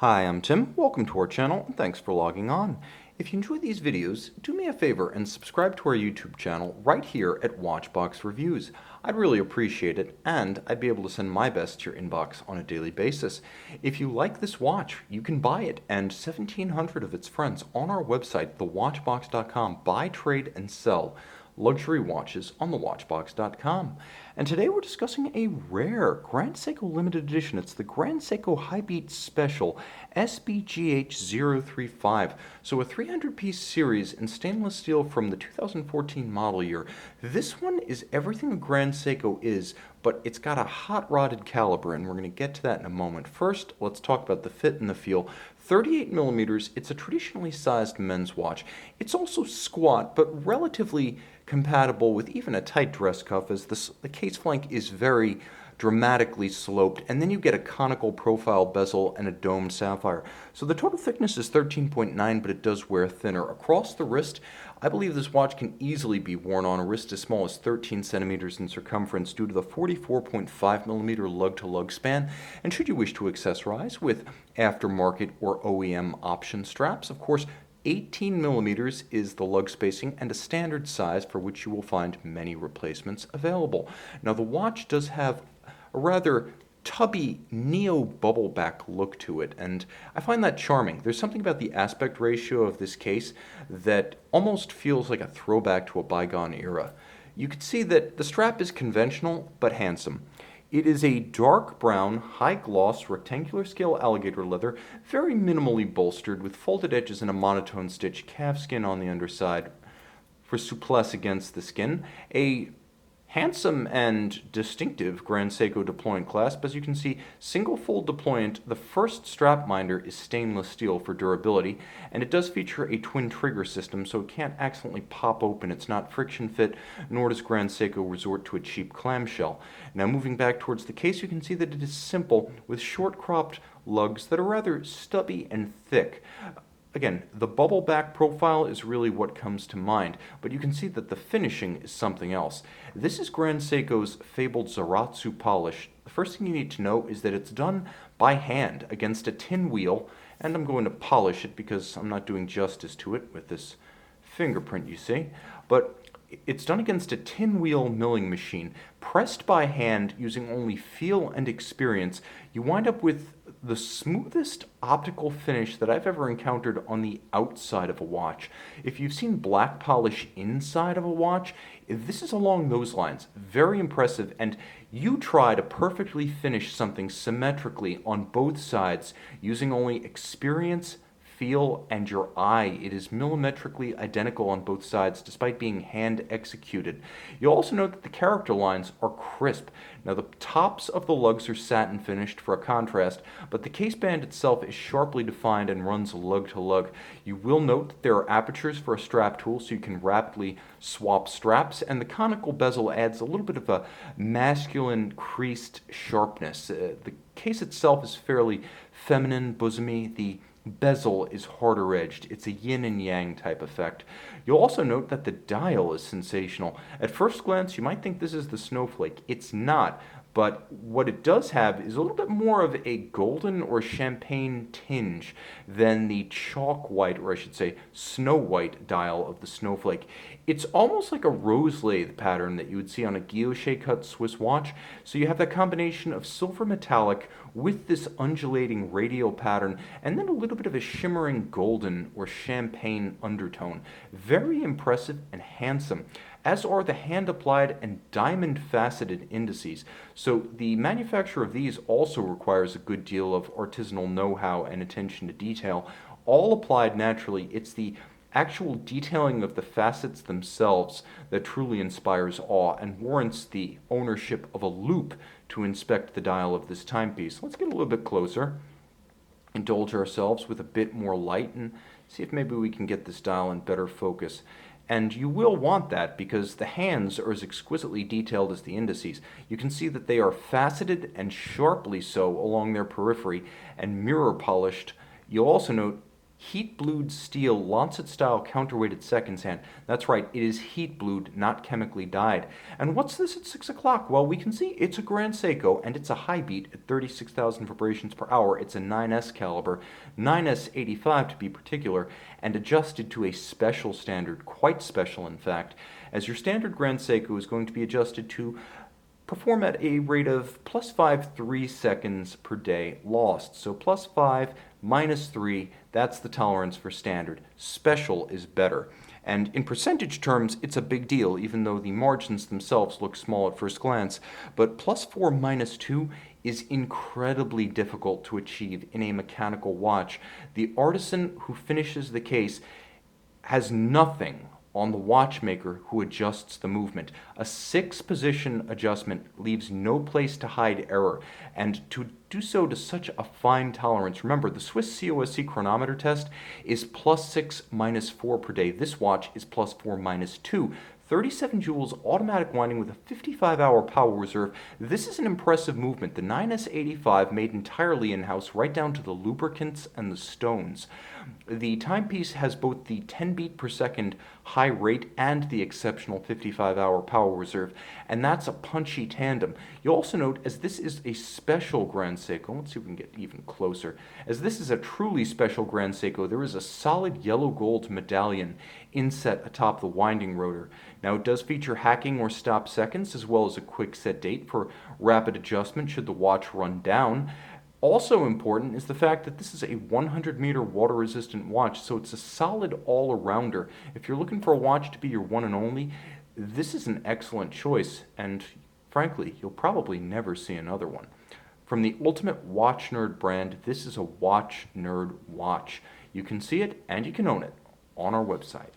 Hi, I'm Tim. Welcome to our channel, and thanks for logging on. If you enjoy these videos, do me a favor and subscribe to our YouTube channel right here at Watchbox Reviews. I'd really appreciate it, and I'd be able to send my best to your inbox on a daily basis. If you like this watch, you can buy it and 1,700 of its friends on our website, thewatchbox.com. Buy, trade, and sell luxury watches on thewatchbox.com. And today we're discussing a rare Grand Seiko limited edition. It's the Grand Seiko High Beat Special SBGH035. So a 300-piece series in stainless steel from the 2014 model year. This one is everything a Grand Seiko is, but it's got a hot-rodded caliber, and we're going to get to that in a moment. First, let's talk about the fit and the feel. 38 millimeters, it's a traditionally sized men's watch. It's also squat, but relatively compatible with even a tight dress cuff, as the case flank is very dramatically sloped, and then you get a conical profile bezel and a domed sapphire. So the total thickness is 13.9, but it does wear thinner. Across the wrist, I believe this watch can easily be worn on a wrist as small as 13 centimeters in circumference due to the 44.5 millimeter lug-to-lug span, and should you wish to accessorize with aftermarket or OEM option straps, of course, 18 millimeters is the lug spacing and a standard size for which you will find many replacements available. Now the watch does have a rather tubby neo-bubble back look to it, and I find that charming. There's something about the aspect ratio of this case that almost feels like a throwback to a bygone era. You can see that the strap is conventional but handsome. It is a dark brown, high-gloss, rectangular scale alligator leather, very minimally bolstered with folded edges and a monotone stitch calfskin on the underside for souplesse against the skin. A handsome and distinctive Grand Seiko deployant clasp. As you can see, single fold deployant. The first strap minder is stainless steel for durability, and it does feature a twin trigger system, so it can't accidentally pop open. It's not friction fit, nor does Grand Seiko resort to a cheap clamshell. Now moving back towards the case, you can see that it is simple with short cropped lugs that are rather stubby and thick. Again, the bubble back profile is really what comes to mind, but you can see that the finishing is something else. This is Grand Seiko's fabled Zaratsu polish. The first thing you need to know is that it's done by hand against a tin wheel, and I'm going to polish it because I'm not doing justice to it with this fingerprint you see, but it's done against a tin wheel milling machine, pressed by hand using only feel and experience. You wind up with the smoothest optical finish that I've ever encountered on the outside of a watch. If you've seen black polish inside of a watch, this is along those lines. Very impressive, and you try to perfectly finish something symmetrically on both sides using only experience, feel, and your eye. It is millimetrically identical on both sides despite being hand executed. You'll also note that the character lines are crisp. Now the tops of the lugs are satin finished for a contrast, but the case band itself is sharply defined and runs lug to lug. You will note that there are apertures for a strap tool so you can rapidly swap straps, and the conical bezel adds a little bit of a masculine creased sharpness. The case itself is fairly feminine, bosomy. The bezel is harder edged. It's a yin and yang type effect. You'll also note that the dial is sensational. At first glance, you might think this is the snowflake. It's not, but what it does have is a little bit more of a golden or champagne tinge than the chalk white, or I should say snow white dial of the snowflake. It's almost like a rose lathe pattern that you would see on a guilloche cut Swiss watch. So you have that combination of silver metallic with this undulating radial pattern, and then a little bit of a shimmering golden or champagne undertone. Very impressive and handsome, as are the hand-applied and diamond-faceted indices. So the manufacture of these also requires a good deal of artisanal know-how and attention to detail, all applied naturally. It's the actual detailing of the facets themselves that truly inspires awe and warrants the ownership of a loupe to inspect the dial of this timepiece. Let's get a little bit closer, indulge ourselves with a bit more light, and see if maybe we can get this dial in better focus. And you will want that because the hands are as exquisitely detailed as the indices. You can see that they are faceted and sharply so along their periphery and mirror polished. You'll also note heat-blued steel Lancet-style counterweighted seconds hand. That's right, it is heat-blued, not chemically dyed. And what's this at 6 o'clock? Well, we can see it's a Grand Seiko, and it's a high beat at 36,000 vibrations per hour. It's a 9S caliber, 9S85 to be particular, and adjusted to a special standard, quite special in fact, as your standard Grand Seiko is going to be adjusted to perform at a rate of +5 3 seconds per day lost. So +5 -3, that's the tolerance for standard. Special is better. And in percentage terms, it's a big deal, even though the margins themselves look small at first glance. But +4 -2 is incredibly difficult to achieve in a mechanical watch. The artisan who finishes the case has nothing on the watchmaker who adjusts the movement. A 6-position adjustment leaves no place to hide error, and to do so to such a fine tolerance. Remember, the Swiss COSC chronometer test is +6 -4 per day. This watch is +4 -2. 37 joules automatic winding with a 55-hour power reserve. This is an impressive movement. The 9S85 made entirely in-house, right down to the lubricants and the stones. The timepiece has both the 10 beat per second high rate and the exceptional 55-hour power reserve, and that's a punchy tandem. You'll also note, as this is a special Grand Seiko, let's see if we can get even closer. As this is a truly special Grand Seiko, there is a solid yellow gold medallion inset atop the winding rotor. Now, it does feature hacking or stop seconds, as well as a quick set date for rapid adjustment should the watch run down. Also important is the fact that this is a 100-meter water-resistant watch, so it's a solid all-arounder. If you're looking for a watch to be your one and only, this is an excellent choice, and frankly, you'll probably never see another one. From the Ultimate Watch Nerd brand, this is a Watch Nerd watch. You can see it and you can own it on our website.